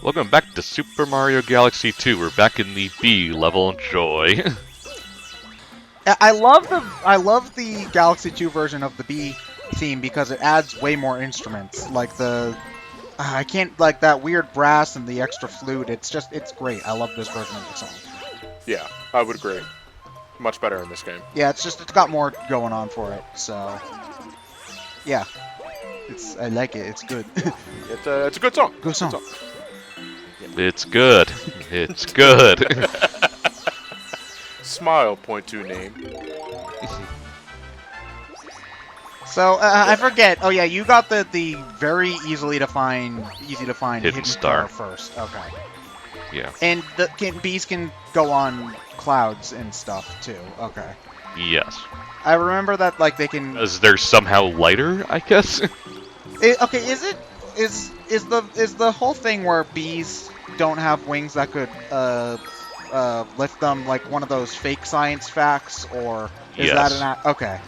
Welcome back to Super Mario Galaxy 2. We're back in the B level. Enjoy. I love the Galaxy 2 version of the B theme because it adds way more instruments. Like I can't like that weird brass and the extra flute. It's great. I love this version of the song. Yeah, I would agree. Much better in this game. Yeah, it's got more going on for it. So yeah, I like it. It's good. It's a good song. Good song. It's good. It's good. Smile, point to name. So I forget. Oh yeah, you got the very easy to find hidden star first. Okay. Yeah. And bees can go on clouds and stuff too. Okay. Yes. I remember that like they can. Is there somehow lighter? I guess. Okay. Is the whole thing where bees don't have wings that could lift them like one of those fake science facts, or is Yes. that an okay?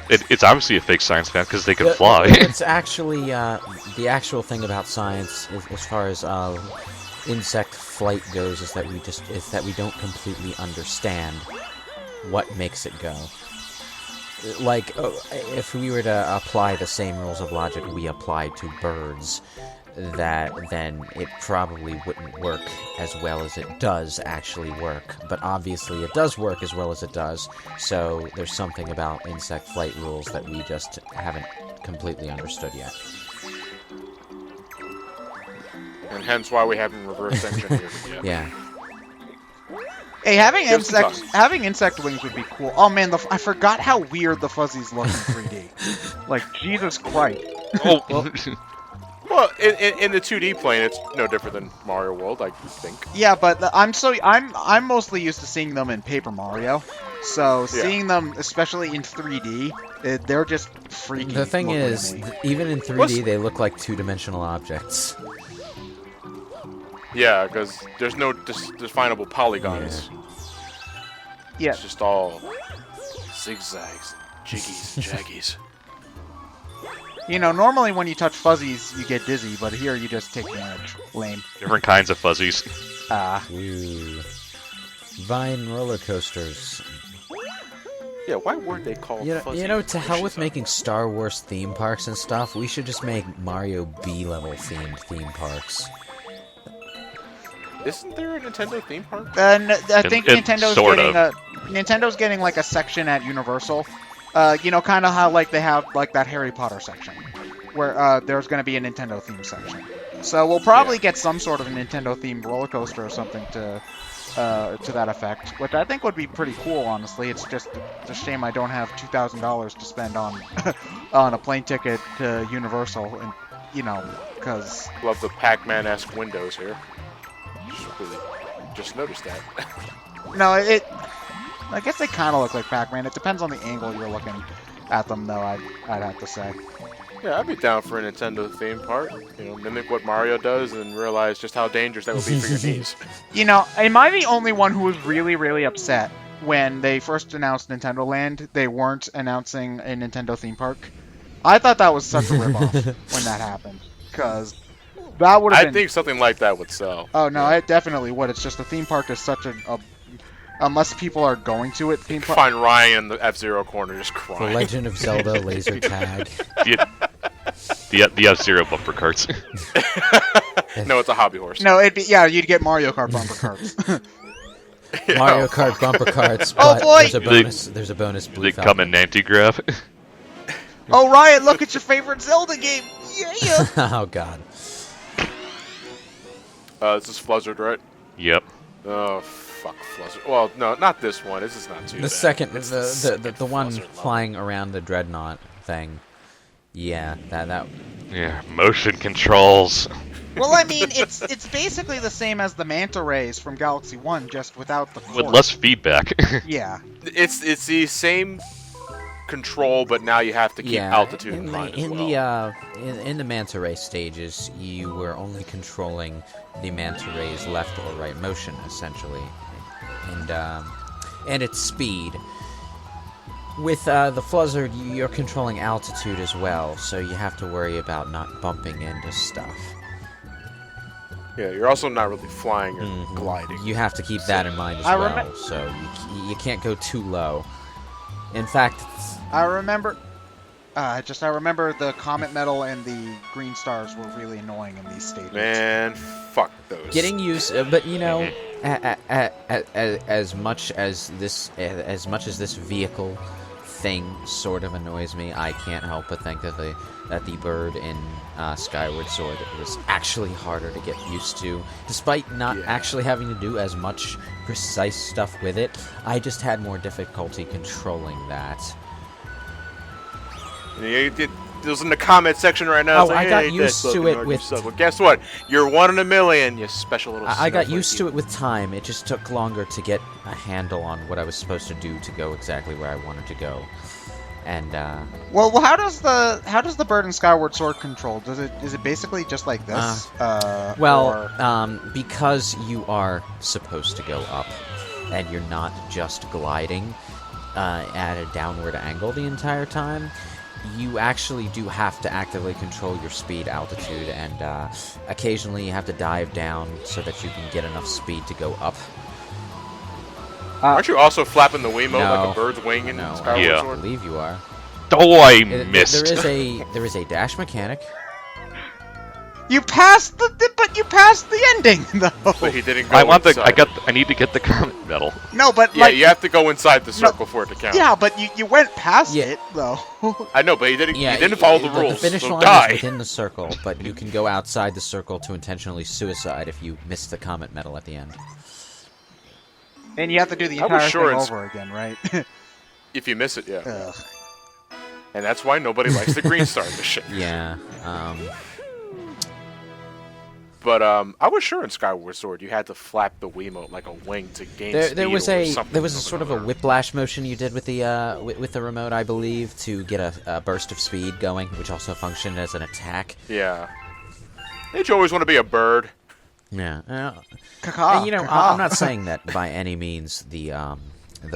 It's obviously a fake science fact because they can fly. It's actually the actual thing about science, as far as insect flight goes, is that we don't completely understand what makes it go. Like, if we were to apply the same rules of logic we applied to birds, then it probably wouldn't work as well as it does actually work. But obviously it does work as well as it does, so there's something about insect flight rules that we just haven't completely understood yet. And hence why we haven't reverse engineered it yet. Yeah. Hey, having Just in insect wings would be cool. Oh man, I forgot how weird the fuzzies look in 3D. Like Jesus Christ. Oh. Well, in the 2D plane, it's no different than Mario World, I think. Yeah, but I'm mostly used to seeing them in Paper Mario, so seeing them, especially in 3D, they're just freaky. The thing is, even in 3D, they look like two-dimensional objects. Yeah, because there's no definable polygons. Yeah. It's just all zigzags, jiggies, and jaggies. You know, normally when you touch fuzzies, you get dizzy, but here you just take damage. Lame. Different kinds of fuzzies. Ooh. Vine roller coasters. Yeah, why weren't they called fuzzy? You know, to hell with making Star Wars theme parks and stuff, we should just make Mario B-level themed theme parks. Isn't there a Nintendo theme park? I think Nintendo Nintendo's getting like a section at Universal. You know, kind of how like they have like that Harry Potter section, where there's going to be a Nintendo theme section. So we'll probably get some sort of a Nintendo themed roller coaster or something to that effect, which I think would be pretty cool. Honestly, it's a shame I don't have $2,000 to spend on on a plane ticket to Universal, and you know, because Love the Pac-Man-esque windows here. Just noticed that. no, I guess they kind of look like Pac-Man. It depends on the angle you're looking at them, though. I'd have to say. Yeah, I'd be down for a Nintendo theme park. You know, mimic what Mario does and realize just how dangerous that would be for your knees. You know, am I the only one who was really, really upset when they first announced Nintendo Land? They weren't announcing a Nintendo theme park. I thought that was such a ripoff when that happened, because that would have been. I think something like that would sell. Oh no, it definitely would. It's just the theme park is such a unless people are going to it. Theme park. Find Ryan in the F-Zero corner just The crying. Legend of Zelda laser tag. The F-Zero bumper carts. No, it's a hobby horse. No, you'd get Mario Kart bumper carts. Mario Kart bumper carts. Oh, But boy! There's a bonus blue They Falcon. come in anti-grav. Oh Ryan, look, it's your favorite Zelda game. Yeah. Oh god. This is Fluzzard, right? Yep. Oh, fuck Fluzzard. Well, no, not this one. This is not too bad. The second, It's the one Fluzzard level. flying around the dreadnought thing. Yeah, that. Yeah. Motion controls. Well, I mean, it's basically the same as the manta rays from Galaxy 1, just without the With cord. less feedback. Yeah. It's the same control, but now you have to keep altitude in mind as well. In the manta ray stages, you were only controlling the manta ray's left or right motion, essentially, and its speed. With the Fluzzard, you're controlling altitude as well, so you have to worry about not bumping into stuff. Yeah, you're also not really flying or Mhm. gliding. You have to keep that in mind as I well. So you can't go too low. In fact, I remember. I remember the comet medal and the green stars were really annoying in these stages. Man, fuck those. getting used, but you know, as much as this vehicle thing sort of annoys me, I can't help but think that the bird in Skyward Sword was actually harder to get used to, despite not actually having to do as much precise stuff with it. I just had more difficulty controlling that. It was in the comment section right now. Oh, I got used to it with. Well, guess what? You're 1 in a million, you special little. I got used to it with time. It just took longer to get a handle on what I was supposed to do to go exactly where I wanted to go. And Well, how does the bird in Skyward Sword control? Is it basically just like this? Because you are supposed to go up, and you're not just gliding at a downward angle the entire time, you actually do have to actively control your speed, altitude, and occasionally you have to dive down so that you can get enough speed to go up. Aren't you also flapping the Wiimote No. like a bird's wing in Skyward Yeah. I Sword? believe you are. Oh, I missed. There is a dash mechanic. You passed the ending though. But he didn't go I want the. inside. I need to get the comet medal. No, but Yeah, like you have to go inside the circle for it to count. yeah, but you went past Yeah. it though. I know, but he didn't. Yeah, he didn't follow the rules. The finish so line die. is within the circle, but you can go outside the circle to intentionally suicide if you miss the comet medal at the end. And you have to do the I was entire sure thing it's- over again, right? If you miss it, yeah. Ugh. And that's why nobody likes the Green Star mission. Yeah. But I was sure in Skyward Sword you had to flap the Wiimote like a wing to gain speed There was over a something there was a over sort of a another. whiplash motion you did with the remote, I believe, to get a burst of speed going, which also functioned as an attack. Yeah. Did you always want to be a bird? Yeah. Caca, And, you know, caca. I'm not saying that by any means the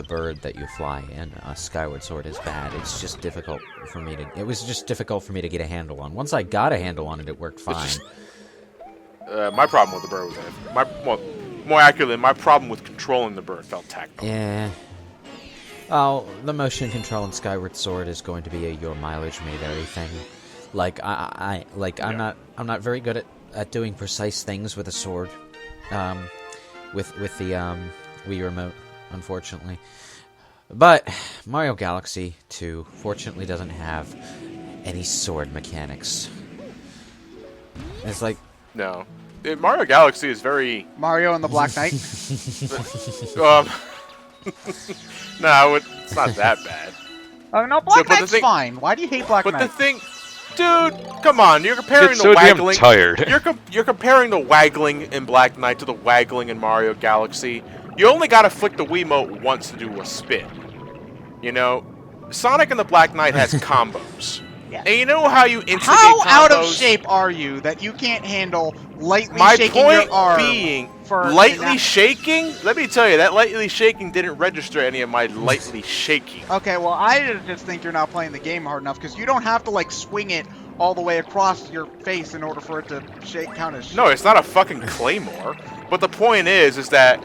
bird that you fly in Skyward Sword is bad. It's just difficult for me to. It was just difficult for me to get a handle on. Once I got a handle on it, it worked fine. just- My problem with the bird was that more accurately, my problem with controlling the bird felt tactile. Yeah. Oh, the motion control in Skyward Sword is going to be your mileage may vary thing. Like I'm not very good at doing precise things with a sword. With the Wii remote, unfortunately. But Mario Galaxy 2 fortunately doesn't have any sword mechanics. It's like No. Mario Galaxy is very Mario and the Black Knight. no, it's not that bad. Oh no, Black but the Knight's thing- fine. Why do you hate Black But the Knight? thing, dude, come on, you're comparing It's the so damn waggling. tired. You're comparing the waggling in Black Knight to the waggling in Mario Galaxy. You only gotta flick the Wiimote once to do a spin. You know, Sonic and the Black Knight has combos. Yeah. And you know how you instigate How combos? out of shape are you that you can't handle lightly My shaking point your arm? being, for lightly shaking? Let me tell you, that lightly shaking didn't register any of my lightly shaking. Okay, well, I just think you're not playing the game hard enough because you don't have to like swing it all the way across your face in order for it to count as. No, it's not a fucking claymore. But the point is that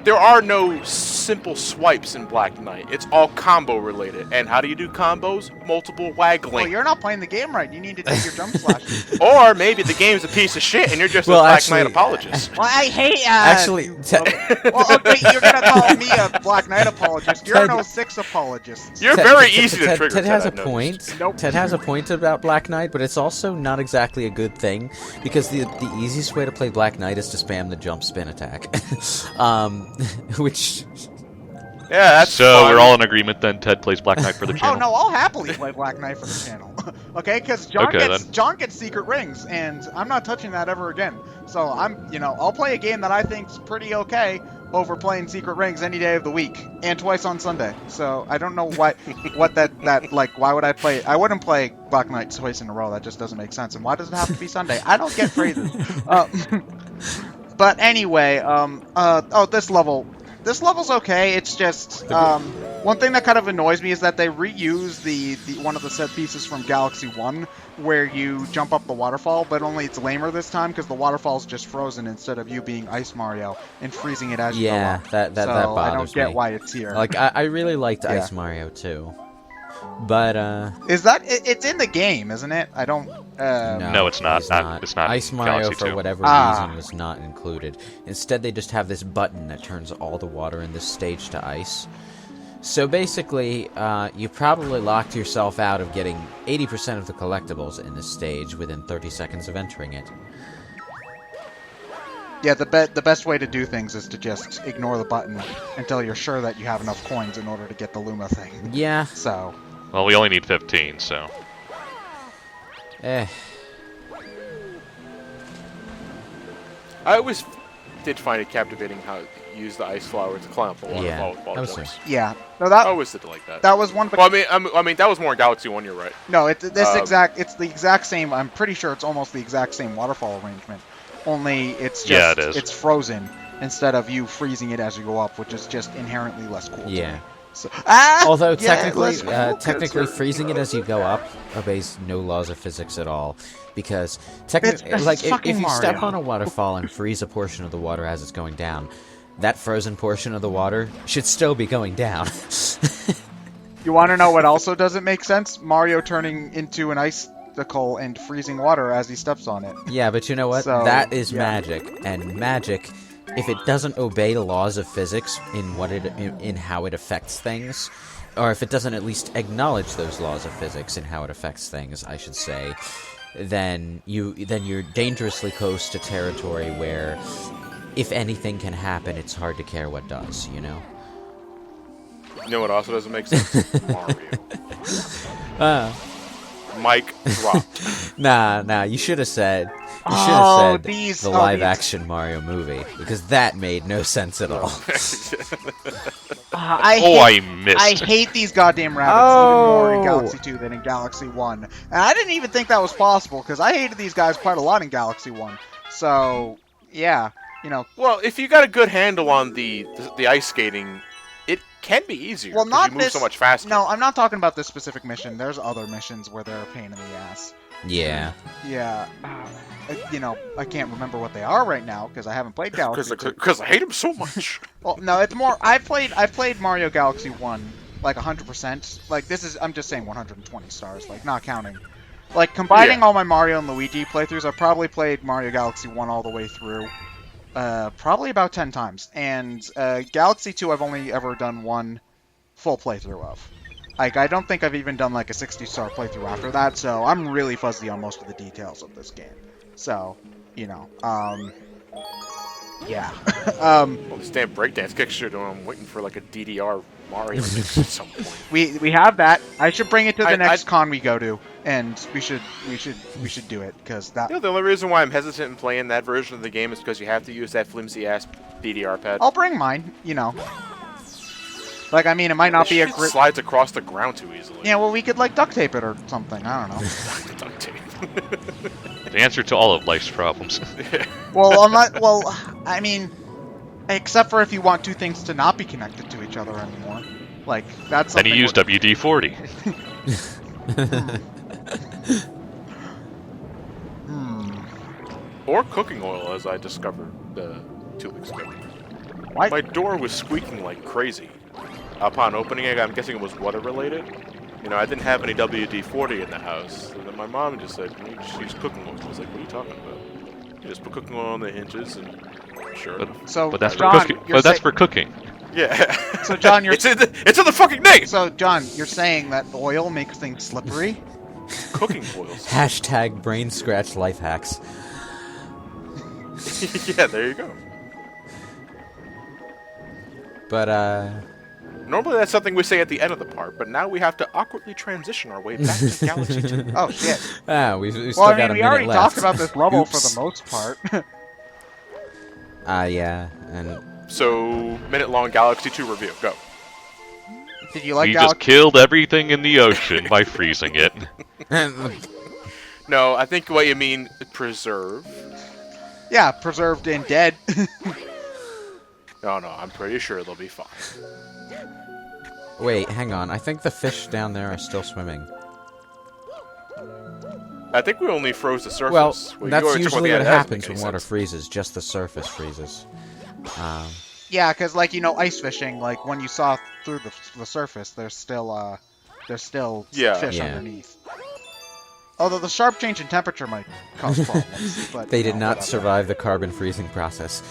there are no simple swipes in Black Knight. It's all combo related. And how do you do combos? Multiple Well, waggling. you're not playing the game right. You need to take your jump slash. Or maybe the game's a piece of shit and you're just Well, a Black actually- Knight apologist. Well, I hate. actually. Well, okay, you're gonna call me a Black Knight apologist. You're an 06 apologist. You're very easy to trigger. Ted has a I've noticed. point. Nope. Ted has a point about Black Knight, but it's also not exactly a good thing because the easiest way to play Black Knight is to spam the jump spin attack, which Yeah, that's So fun. we're all in agreement then. Ted plays Black Knight for the Oh channel. no, I'll happily play Black Knight for the channel. Okay, because Okay, John gets secret rings, and I'm not touching that ever again. So I'll play a game that I think's pretty okay over playing secret rings any day of the week and twice on Sunday. So I don't know what that like. Why would I play? I wouldn't play Black Knight twice in a row. That just doesn't make sense. And why does it have to be Sunday? I don't get phrases. But anyway, this level this level's okay. It's just one thing that kind of annoys me is that they reuse the one of the set pieces from Galaxy 1 where you jump up the waterfall, but only it's lamer this time because the waterfall's just frozen instead of you being Ice Mario and freezing it as you go up. that so bothers I don't get me. why it's here. Like, I really liked Ice Mario too. But, Is that... It's in the game, isn't it? I don't... No, it's not. It's not Ice in Mario, Galaxy for 2. whatever reason, was not included. Instead, they just have this button that turns all the water in this stage to ice. So basically, you probably locked yourself out of getting 80% of the collectibles in this stage within 30 seconds of entering it. Yeah, the best way to do things is to just ignore the button until you're sure that you have enough coins in order to get the Luma thing. Yeah. So... Well, we only need 15, so... Eh. I always did find it captivating how you use the ice flower to climb up a waterfall with ball that was jumps. nice. Yeah. No, I that always did it like that. that was one of the... Well, I mean, that was more in Galaxy 1, you're right. No, it's this Um, it's the exact same. I'm pretty sure it's almost the exact same waterfall arrangement. Only it's just Yeah, it is. it's frozen instead of you freezing it as you go up, which is just inherently less cool. to Yeah. me. So, Although yeah, technically, less cool, technically 'cause- freezing it as you go up obeys no laws of physics at all, because technically, It's like if fucking you step Mario. on a waterfall and freeze a portion of the water as it's going down, that frozen portion of the water should still be going down. You want to know what also doesn't make sense? Mario turning into an icicle and freezing water as he steps on it. Yeah, but you know what? So, That is yeah. magic, and magic, if it doesn't obey the laws of physics in how it affects things, or if it doesn't at least acknowledge those laws of physics in how it affects things, I should say, then you're dangerously close to territory where, if anything can happen, it's hard to care what does. You know. You know what also doesn't make sense? Mario. Mic dropped. Nah. You should have said. You should Oh, have said these- the oh, live-action Mario movie, because that made no sense at all. I missed. hate these goddamn rabbits even more in Oh. Galaxy 2 than in Galaxy 1. And I didn't even think that was possible, because I hated these guys quite a lot in Galaxy 1. So, yeah, you know. Well, if you got a good handle on the ice skating, it can be easier. Well, 'cause not you move this. so much faster. No, I'm not talking about this specific mission. There's other missions where they're a pain in the ass. Yeah. Yeah. You know, I can't remember what they are right now, because I haven't played Galaxy 2. Because I hate him so much. Well, no, it's more. I've played Mario Galaxy 1 like 100%. Like this is. I'm just saying 120 stars, like not counting. Like combining all my Mario and Luigi playthroughs, I've probably played Mario Galaxy 1 all the way through. Probably about 10 times. And Galaxy 2, I've only ever done one full playthrough of. Like I don't think I've even done like a 60-star playthrough after that. So I'm really fuzzy on most of the details of this game. So, you know, yeah. Well, this damn breakdance kick shit, I'm waiting for like a DDR Mario mix at some point. We have that. I should bring it to the I- next con we go to, and we should do it because that. You know, the only reason why I'm hesitant in playing that version of the game is because you have to use that flimsy ass DDR pad. I'll bring mine. You know. Like I mean, it might not be a It great. slides across the ground too easily. Yeah, well, we could like duct tape it or something. I don't know. Duct tape. The answer to all of life's problems. Well, I'm not. Well, I mean, except for if you want two things to not be connected to each other anymore. Like that's. Then you something use WD-40. Or cooking oil, as I discovered 2 weeks ago. Why? My door was squeaking like crazy. Upon opening it, I'm guessing it was water related. You know, I didn't have any WD-40 in the house. And then my mom just said, "You just use cooking oil." I was like, "What are you talking about?" You just put cooking oil on the hinges, and sure. So, But that's for John, cooking. you're But that's sa- for cooking. Yeah. So, John, you're- it's in the fucking name. So, John, you're saying that oil makes things slippery? Cooking oils. Hashtag BrainScratch life hacks. Yeah, there you go. But, Normally that's something we say at the end of the part, but now we have to awkwardly transition our way back to Galaxy 2. Oh shit. we've still Well, I got mean, a we minute already left. talked about this level for Oops. the most part. Yeah, and So, minute-long Galaxy 2 review. Go. Did you like We Galaxy? just killed everything in the ocean by freezing it. No, I think what you mean, preserve. Yeah, preserved and dead. Oh no, I'm pretty sure they'll be fine. Wait, hang on. I think the fish down there are still swimming. I think we only froze the surface. Well, You that's already took usually the what end. That doesn't happens make when any water sense. freezes. Just the surface freezes. Yeah, because like ice fishing, like when you saw through the surface, there's still Yeah. fish Yeah. underneath. Although the sharp change in temperature might cause problems, but They you did know, not whatever. survive the carbon freezing process.